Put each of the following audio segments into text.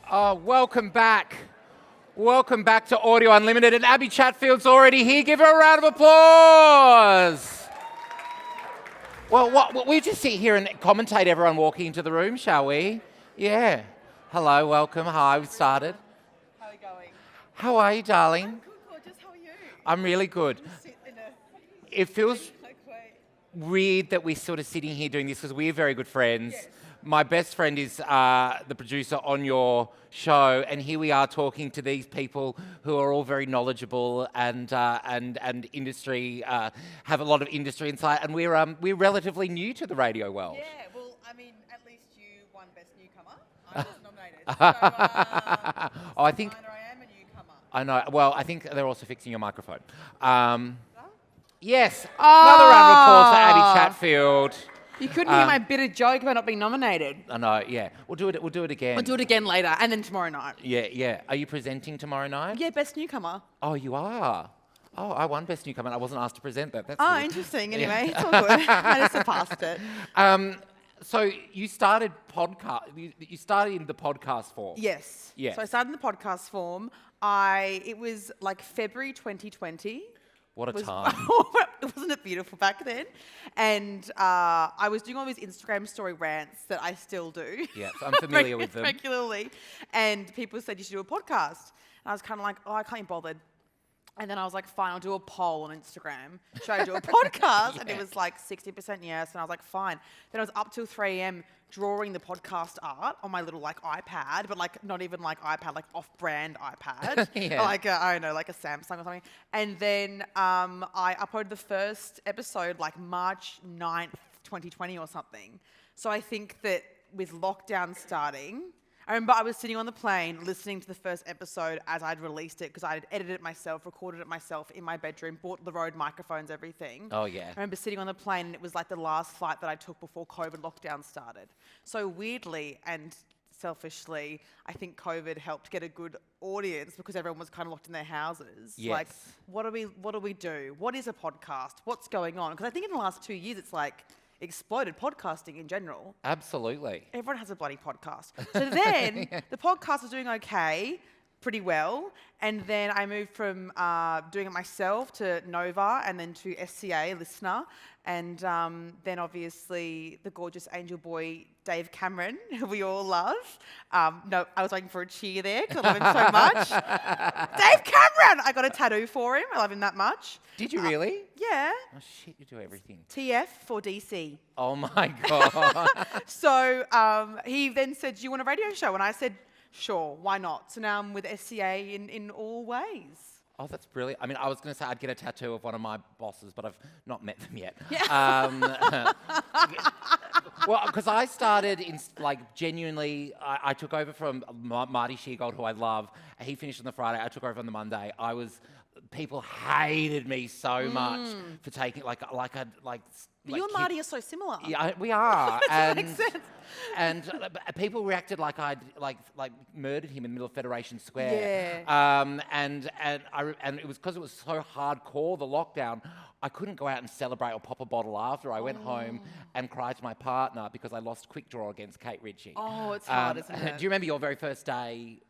Oh, welcome back. Welcome back to Audio Unlimited. And Abbie Chatfield's already here. Give her a round of applause. Well, we just sit here and commentate everyone walking into the room, shall we? Yeah. Hello, welcome. Hi, we've started. How are you going? How are you, darling? I'm good, gorgeous. How are you? I'm really good. Sit in a It feels like way. weird that we're sort of sitting here doing this because we're very good friends. Yes. My best friend is the producer on your show, and here we are talking to these people who are all very knowledgeable and industry have a lot of industry insight, and we're relatively new to the radio world. Yeah, well, I mean, at least you won Best Newcomer. I was nominated. So, Oh, I think I am a newcomer. I know. Well, I think they're also fixing your microphone. Yes, Oh. another round of applause for Abbie Chatfield. You couldn't hear my bitter joke about not being nominated. I know. Yeah, we'll do it. We'll do it again. We'll do it again later, and then tomorrow night. Yeah. Are you presenting tomorrow night? Yeah, Best Newcomer. Oh, you are. Oh, I won Best Newcomer. I wasn't asked to present that. That's Oh, weird. interesting. Anyway, it's all good. I just surpassed it. So you started podcast. You started in the podcast form. Yes. Yes. So I started in the podcast form. It was like February 2020. What a time. Wasn't it beautiful back then? And I was doing all these Instagram story rants that I still do. Yes, I'm familiar with them. Regularly. And people said you should do a podcast. And I was kind of like, I can't be bothered. And then I was like, fine, I'll do a poll on Instagram. Should I do a podcast? Yeah. And it was like 60% yes. And I was like, fine. Then I was up till 3 a.m. drawing the podcast art on my little like iPad, but like not even like iPad, like off-brand iPad. Yeah. Like I don't know, like a Samsung or something. And then I uploaded the first episode like March 9th, 2020 or something. So I think that with lockdown starting, I remember I was sitting on the plane listening to the first episode as I'd released it because I'd edited it myself, recorded it myself in my bedroom, bought the Rode microphones, everything. Oh, yeah. I remember sitting on the plane and it was like the last flight that I took before COVID lockdown started. So weirdly and selfishly, I think COVID helped get a good audience because everyone was kind of locked in their houses. Yes. Like, what do we do? What is a podcast? What's going on? Because I think in the last 2 years it's like exploded podcasting in general. Absolutely. Everyone has a bloody podcast. So then the podcast was doing okay, pretty well. And then I moved from doing it myself to Nova and then to SCA, Listener. And then obviously the gorgeous angel boy, Dave Cameron, who we all love. No, I was waiting for a cheer there because I love him so much. Dave Cameron! I got a tattoo for him. I love him that much. Did you really? Yeah. Oh shit! You do everything. TF for DC. Oh my god. So he then said, do you want a radio show? And I said, sure, why not? So now I'm with SCA in all ways. Oh, that's brilliant. I mean, I was going to say I'd get a tattoo of one of my bosses, but I've not met them yet. Yeah. Well, because I started in, like, genuinely, I took over from Marty Sheargold, who I love. He finished on the Friday. I took over on the Monday. People hated me so much for taking, You and Marty are so similar. Yeah, we are. That makes sense. And people reacted like I'd like murdered him in the middle of Federation Square. Yeah. And it was because it was so hardcore, the lockdown. I couldn't go out and celebrate or pop a bottle after. I went home and cried to my partner because I lost quick draw against Kate Ritchie. Oh, it's hard, isn't it? Do you remember your very first day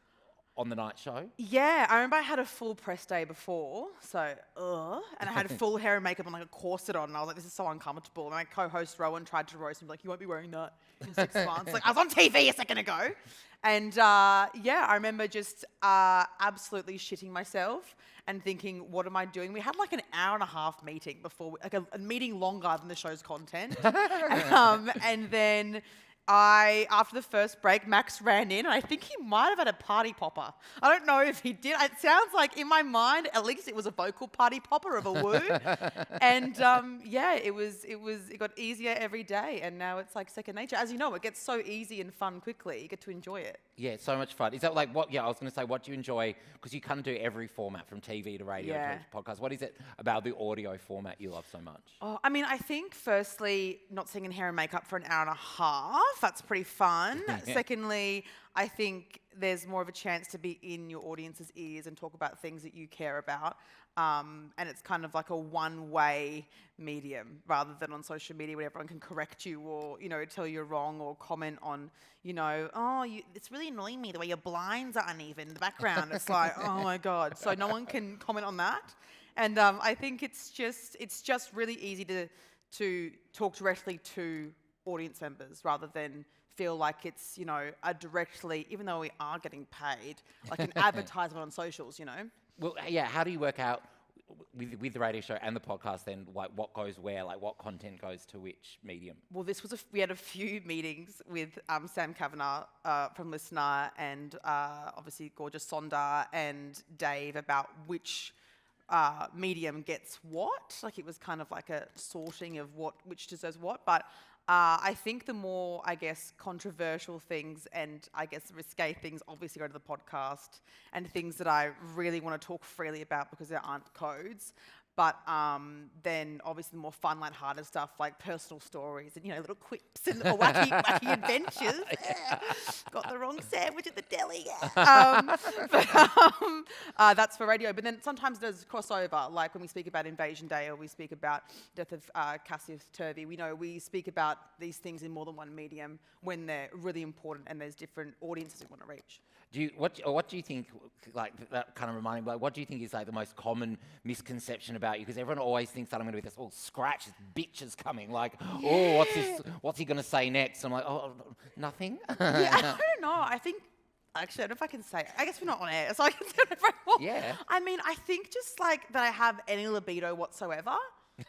on the night show? Yeah, I remember I had a full press day before, and I had full hair and makeup and like a corset on, and I was like, this is so uncomfortable. And my co-host Rowan tried to roast me, like, you won't be wearing that in 6 months. Like, I was on TV a second ago. And I remember just absolutely shitting myself and thinking, what am I doing? We had like an hour and a half meeting before, like a meeting longer than the show's content. And then after the first break, Max ran in, and I think he might have had a party popper. I don't know if he did. It sounds like, in my mind, at least it was a vocal party popper of a woo. And it got easier every day, and now it's like second nature. As you know, it gets so easy and fun quickly. You get to enjoy it. Yeah, so much fun. Is that like what? Yeah, I was going to say, what do you enjoy? Because you kind of do every format from TV to radio to podcast. What is it about the audio format you love so much? Oh, I mean, I think firstly, not singing hair and makeup for an hour and a half off. That's pretty fun. Secondly, I think there's more of a chance to be in your audience's ears and talk about things that you care about. And it's kind of like a one-way medium rather than on social media where everyone can correct you or, tell you're wrong or comment on, it's really annoying me the way your blinds are uneven in the background. It's like, oh my God. So no one can comment on that. And I think it's just really easy to talk directly to audience members rather than feel like it's, a directly, even though we are getting paid, like an advertisement on socials, Well, yeah, how do you work out with the radio show and the podcast then, like what goes where, like what content goes to which medium? Well, we had a few meetings with Sam Kavanagh from Listener and obviously gorgeous Sonda and Dave about which medium gets what. Like it was kind of like a sorting of which deserves what. But I think the more, controversial things and risque things obviously go to the podcast and things that I really want to talk freely about because there aren't codes. But then obviously the more fun, lighthearted stuff like personal stories and, little quips and little wacky adventures. Got the wrong sandwich at the deli. That's for radio. But then sometimes there's crossover, like when we speak about Invasion Day or we speak about Death of Cassius Turvey. We speak about these things in more than one medium when they're really important and there's different audiences we want to reach. What do you think, like, that kind of reminding me, like, what do you think is, like, the most common misconception about you? Because everyone always thinks that I'm going to be this, scratch, this bitch is coming. Like, what's he going to say next? I'm like, nothing? Yeah, I don't know. I think, actually, I don't know if I can say it. I guess we're not on air, so I can say it right now. Yeah. I mean, I think just, like, that I have any libido whatsoever.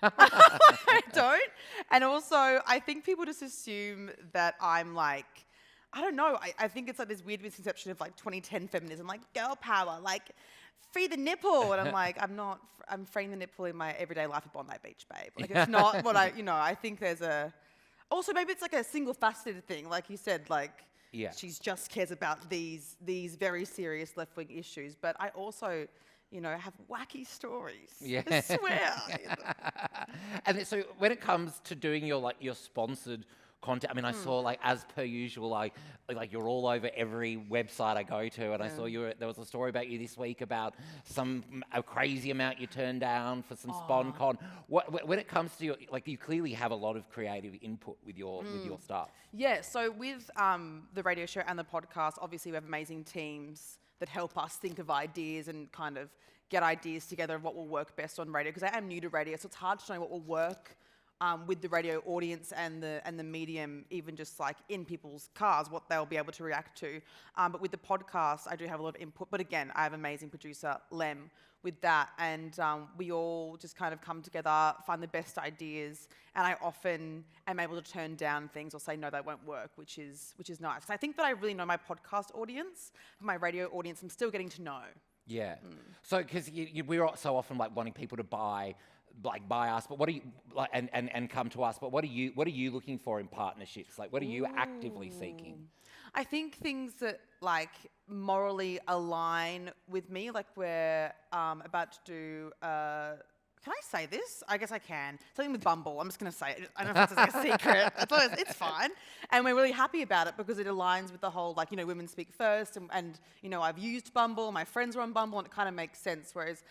I don't. And also, I think people just assume that I'm, like, I don't know. I think it's like this weird misconception of like 2010 feminism, like girl power, like free the nipple. And I'm like, I'm freeing the nipple in my everyday life at Bondi Beach, babe. Like it's not what I think there's also maybe it's like a single faceted thing. Like you said, like she's just cares about these very serious left-wing issues. But I also, have wacky stories. Yeah. I swear. And so when it comes to doing your sponsored content. I mean, I saw, like, as per usual, like you're all over every website I go to, and I saw there was a story about you this week about a crazy amount you turned down for some SponCon. When it comes to you clearly have a lot of creative input with your stuff. Yeah, so with the radio show and the podcast, obviously we have amazing teams that help us think of ideas and kind of get ideas together of what will work best on radio, because I am new to radio, so it's hard to know what will work with the radio audience and the medium, even just like in people's cars, what they'll be able to react to. But with the podcast, I do have a lot of input. But again, I have amazing producer, Lem, with that. And we all just kind of come together, find the best ideas. And I often am able to turn down things or say, no, that won't work, which is nice. So I think that I really know my podcast audience, my radio audience, I'm still getting to know. Yeah. So, because we're so often like wanting people to buy us, but what do you and come to us? But what are you looking for in partnerships? Like, what are you actively seeking? I think things that like morally align with me. Like we're about to do. Can I say this? I guess I can. Something with Bumble. I'm just going to say it. I don't know if it's like a secret. It's fine. And we're really happy about it because it aligns with the whole, like, women speak first. And I've used Bumble. My friends are on Bumble, and it kind of makes sense. Whereas,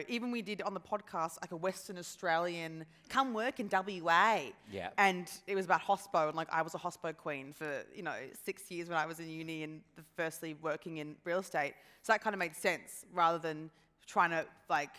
even we did on the podcast, like a Western Australian, come work in WA. Yeah. And it was about hospo. And, like, I was a hospo queen for, 6 years when I was in uni and firstly working in real estate. So that kind of made sense rather than trying to, like,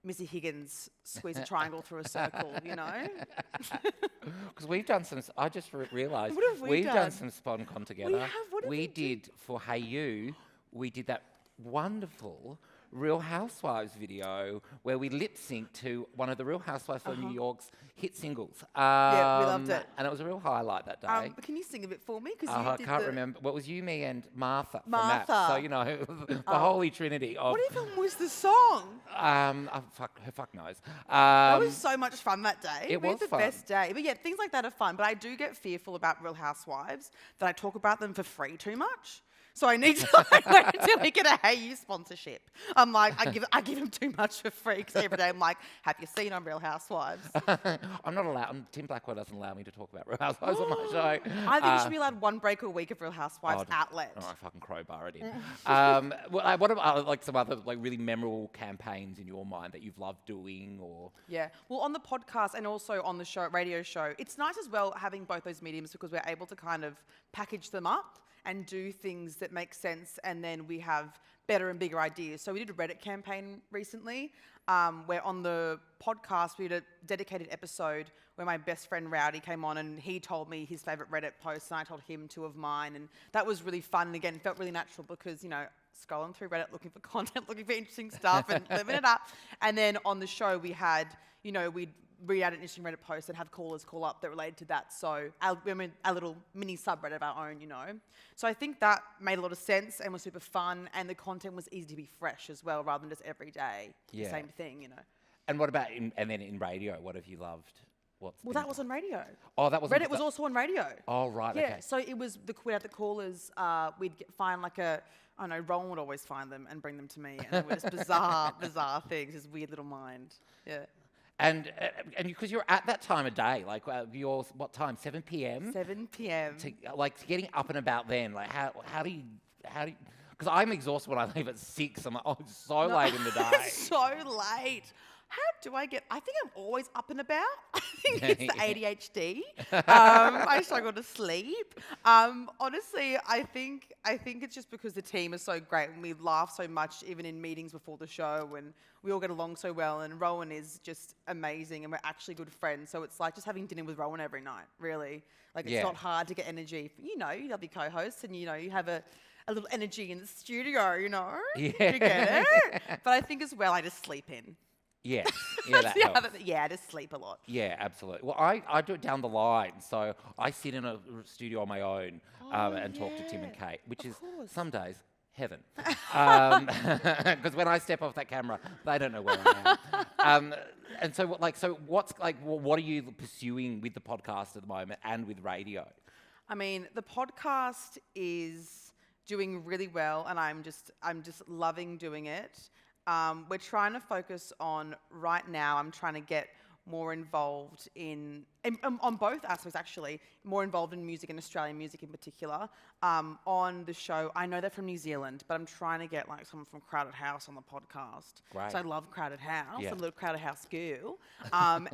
Missy Higgins squeeze a triangle through a circle, Because we've done some. I just realised we've done some SponCon together. We did for Hey You. We did that wonderful Real Housewives video where we lip synced to one of the Real Housewives of New York's hit singles. Yeah, we loved it. And it was a real highlight that day. Can you sing a bit for me? I can't remember. What was you, me, and Martha? Martha. From that. So, the holy trinity of... What even was the song? Fuck knows. It was so much fun that day. It was the best day. But yeah, things like that are fun. But I do get fearful about Real Housewives that I talk about them for free too much. So I need to wait until we get a Hey You sponsorship. I'm like, I give him too much for free because every day I'm like, have you seen on Real Housewives? I'm not allowed. Tim Blackwell doesn't allow me to talk about Real Housewives on my show. I think you should be allowed one break a week of Real Housewives outlet. Oh, I fucking crowbar it in. What about like some other like really memorable campaigns in your mind that you've loved doing or? Yeah. Well, on the podcast and also on the show, radio show, it's nice as well having both those mediums because we're able to kind of package them up and do things that make sense, and then we have better and bigger ideas. So we did a Reddit campaign recently, where on the podcast we did a dedicated episode where my best friend Rowdy came on and he told me his favourite Reddit posts and I told him 2 of mine, and that was really fun and again felt really natural because, you know, scrolling through Reddit looking for content, looking for interesting stuff and living it up. And then on the show we had, you know, we'd read out an interesting Reddit post and have callers call up that related to that. So our little mini subreddit of our own, you know. So I think that made a lot of sense and was super fun, and the content was easy to be fresh as well, rather than just every day the same thing, you know. And what about and then in radio? What have you loved? Well, that was on radio. Oh, that was Reddit was also on radio. Oh, right. Yeah. Okay. So it was we had the callers. We'd find like I don't know. Rowan would always find them and bring them to me, and it was bizarre things. His weird little mind. Yeah. And because you're at that time of day, like you're what time? 7 p.m. 7 p.m. Like getting up and about then. Like how do you? Because I'm exhausted when I leave at 6. I'm like, oh, it's so late in the day. So late. How do I get? I think I'm always up and about. I think it's the ADHD. I struggle to sleep. Honestly, I think it's just because the team is so great and we laugh so much, even in meetings before the show, and we all get along so well. And Rowan is just amazing, and we're actually good friends. So it's like just having dinner with Rowan every night. Really, like it's not hard to get energy. You know, you love your co-hosts, and you know you have a little energy in the studio. You know, you get it. But I think as well, I just sleep in. Yeah, that helps. I just sleep a lot. Yeah, absolutely. Well, I do it down the line. So I sit in a studio on my own and talk to Tim and Kate, which is some days heaven. Because when I step off that camera, they don't know where I am. And so, what are you pursuing with the podcast at the moment and with radio? I mean, the podcast is doing really well, and I'm just loving doing it. We're trying to focus on right now. I'm trying to get more involved on both aspects, actually, more involved in music and Australian music in particular. On the show, I know they're from New Zealand, but I'm trying to get like someone from Crowded House on the podcast. Great. So I love Crowded House. Yeah. I'm a little Crowded House girl.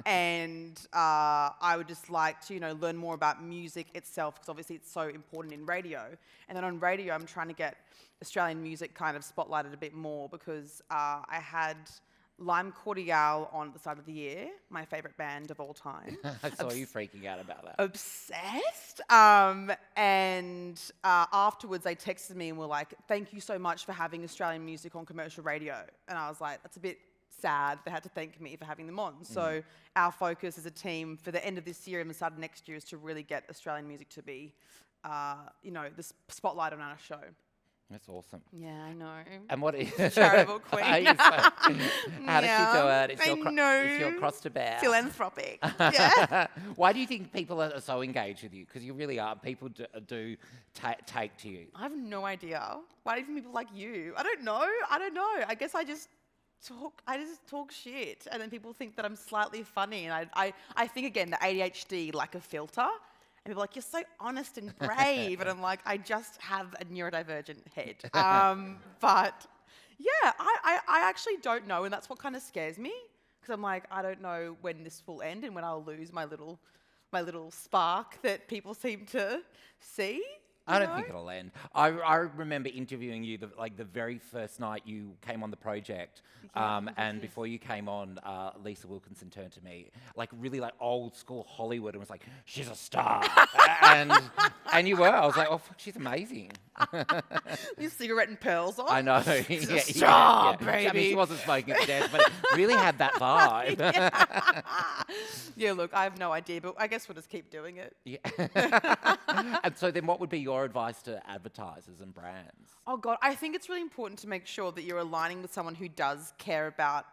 And I would just like to, you know, learn more about music itself, because obviously it's so important in radio. And then on radio, I'm trying to get Australian music kind of spotlighted a bit more, because I had Lime Cordiale on at the start of the year, my favourite band of all time. I saw you freaking out about that. Obsessed. And afterwards they texted me and were like, thank you so much for having Australian music on commercial radio. And I was like, that's a bit sad. They had to thank me for having them on. So our focus as a team for the end of this year and the start of next year is to really get Australian music to be, you know, the spotlight on our show. That's awesome. Yeah, I know. And what is charitable queen? How does she do it? It's your cross to bear. Philanthropic. Yeah. Why do you think people are so engaged with you? Because you really are. People do take to you. I have no idea. Why do people like you? I don't know. I guess I just talk shit, and then people think that I'm slightly funny. And I think, again, the ADHD like a filter. And people are like, you're so honest and brave. And I'm like, I just have a neurodivergent head. But yeah, I actually don't know. And that's what kind of scares me. Because I'm like, I don't know when this will end and when I'll lose my little spark that people seem to see. I don't think it'll end. I remember interviewing you the very first night you came on the project, and before you came on, Lisa Wilkinson turned to me, like really like old school Hollywood, and was like, "She's a star," and you were. I was like, "Oh fuck, she's amazing." Your cigarette and pearls on. I know. Stop, baby. I mean, she wasn't smoking to death, but it really had that vibe. Yeah, look, I have no idea, but I guess we'll just keep doing it. Yeah. And so then what would be your advice to advertisers and brands? Oh God, I think it's really important to make sure that you're aligning with someone who does care about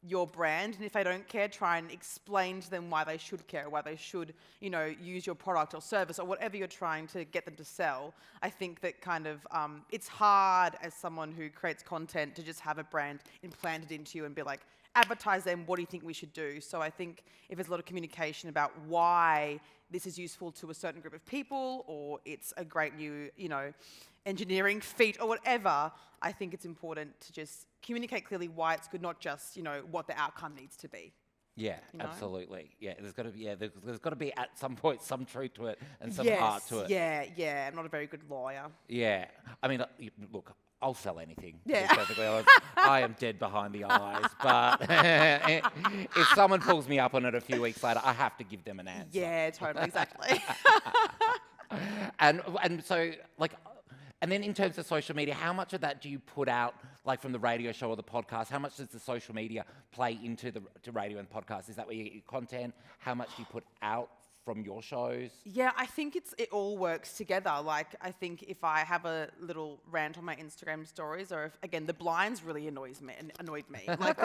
your brand, and if they don't care, try and explain to them why they should care, why they should, use your product or service or whatever you're trying to get them to sell. I think that kind of, it's hard as someone who creates content to just have a brand implanted into you and be like, advertise them, what do you think we should do? So I think if there's a lot of communication about why this is useful to a certain group of people, or it's a great new, engineering feat or whatever, I think it's important to just communicate clearly why it's good, not just, what the outcome needs to be. Yeah, absolutely. Yeah, there's got to be at some point some truth to it and some heart to it. Yeah. I'm not a very good lawyer. Yeah. I mean, look, I'll sell anything. Yeah. To be perfectly honest. I am dead behind the eyes, but if someone pulls me up on it a few weeks later, I have to give them an answer. Yeah, totally, exactly. And so, like, and then in terms of social media, how much of that do you put out, like from the radio show or the podcast? How much does the social media play into the radio and podcast? Is that where you get your content? How much do you put out from your shows? Yeah, I think it all works together. Like, I think if I have a little rant on my Instagram stories, or if, again, the blinds really annoyed me. Like,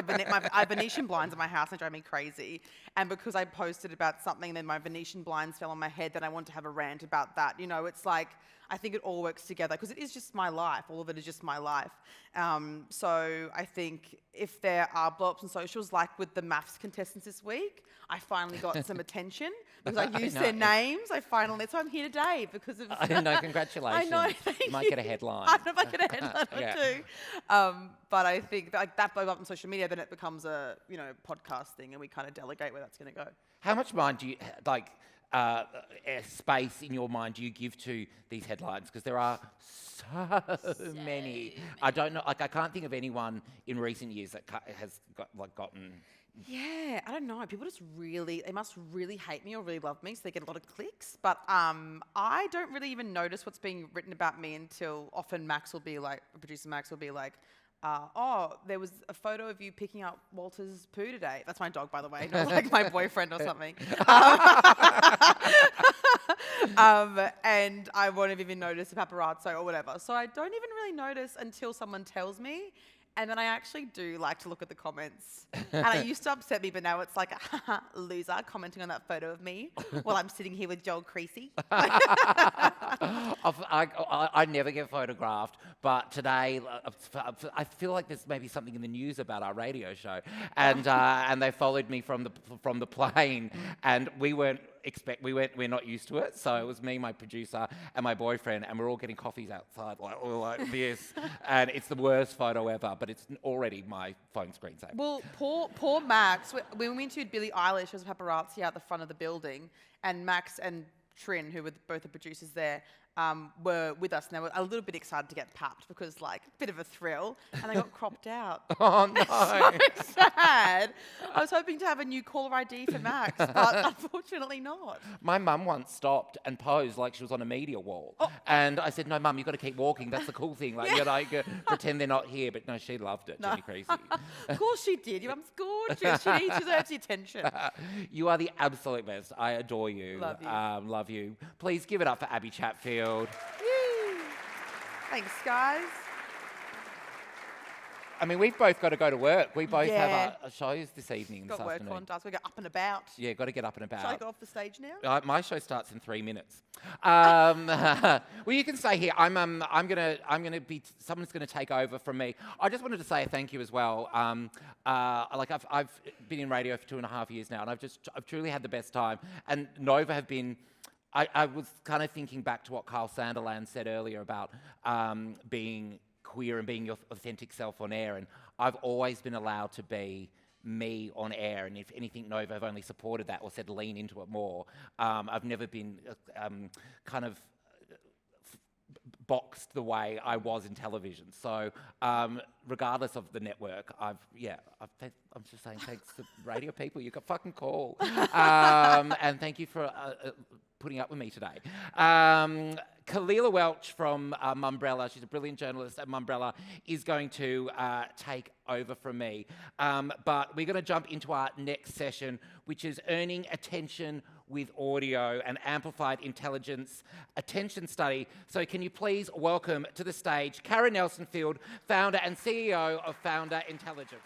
my Venetian blinds in my house, they drive me crazy. And because I posted about something, then my Venetian blinds fell on my head, then I want to have a rant about that. It's like, I think it all works together because it is just my life. All of it is just my life. So I think if there are blow-ups on socials, like with the maths contestants this week, I finally got some attention because I used their names. So I'm here today because of... I know, congratulations. I know, thank you. Might get a headline. I don't know if I get a headline or two. But I think that blow up on social media, then it becomes a podcast thing, and we kind of delegate where that's going to go. How much mind do you, space in your mind do you give to these headlines? Because there are so many. I don't know, I can't think of anyone in recent years that has gotten... Yeah, I don't know. People just they must really hate me or really love me, so they get a lot of clicks. But I don't really even notice what's being written about me until often producer Max will be like, there was a photo of you picking up Walter's poo today. That's my dog, by the way, not like my boyfriend or something. And I won't have even noticed a paparazzo or whatever. So I don't even really notice until someone tells me. And then I actually do like to look at the comments. And it used to upset me, but now it's like, loser, commenting on that photo of me while I'm sitting here with Joel Creasey. I never get photographed, but today I feel like there's maybe something in the news about our radio show, and they followed me from the plane, and we're not used to it, so it was me, my producer, and my boyfriend, and we're all getting coffees outside like this, and it's the worst photo ever, but it's already my phone screensaver. Well, poor Max, when we interviewed Billie Eilish, there was a paparazzi out the front of the building, and Max and Trin, who were both the producers there, were with us, and they were a little bit excited to get papped because, like, a bit of a thrill, and they got cropped out. Oh, no. So sad. I was hoping to have a new caller ID for Max, but unfortunately not. My mum once stopped and posed like she was on a media wall. And I said, no, Mum, you've got to keep walking. That's the cool thing. Like, pretend they're not here. But no, she loved it, Jenny Creasey. Of course she did. Your mum's gorgeous. She deserves the attention. You are the absolute best. I adore you. Love you. Love you. Please give it up for Abbie Chatfield. Woo. Thanks, guys. I mean, we've both got to go to work. We both have our shows this evening. Got work on, does. We go up and about. Yeah, got to get up and about. Shall I go off the stage now? My show starts in 3 minutes. Well, you can stay here. I'm gonna be. Someone's gonna take over from me. I just wanted to say a thank you as well. I've been in radio for 2.5 years now, and I've truly had the best time. And Nova have been. I was kind of thinking back to what Carl Sanderland said earlier about being queer and being your authentic self on air, and I've always been allowed to be me on air, and if anything, Nova have only supported that or said lean into it more. I've never been kind of boxed the way I was in television. So regardless of the network, I'm just saying thanks to radio people. You got fucking cool. And thank you for putting up with me today. Kalila Welch from Mumbrella, she's a brilliant journalist at Mumbrella, is going to take over from me. But we're going to jump into our next session, which is earning attention with audio and amplified intelligence attention study. So can you please welcome to the stage Karen Nelsonfield, founder and CEO of Founder Intelligence.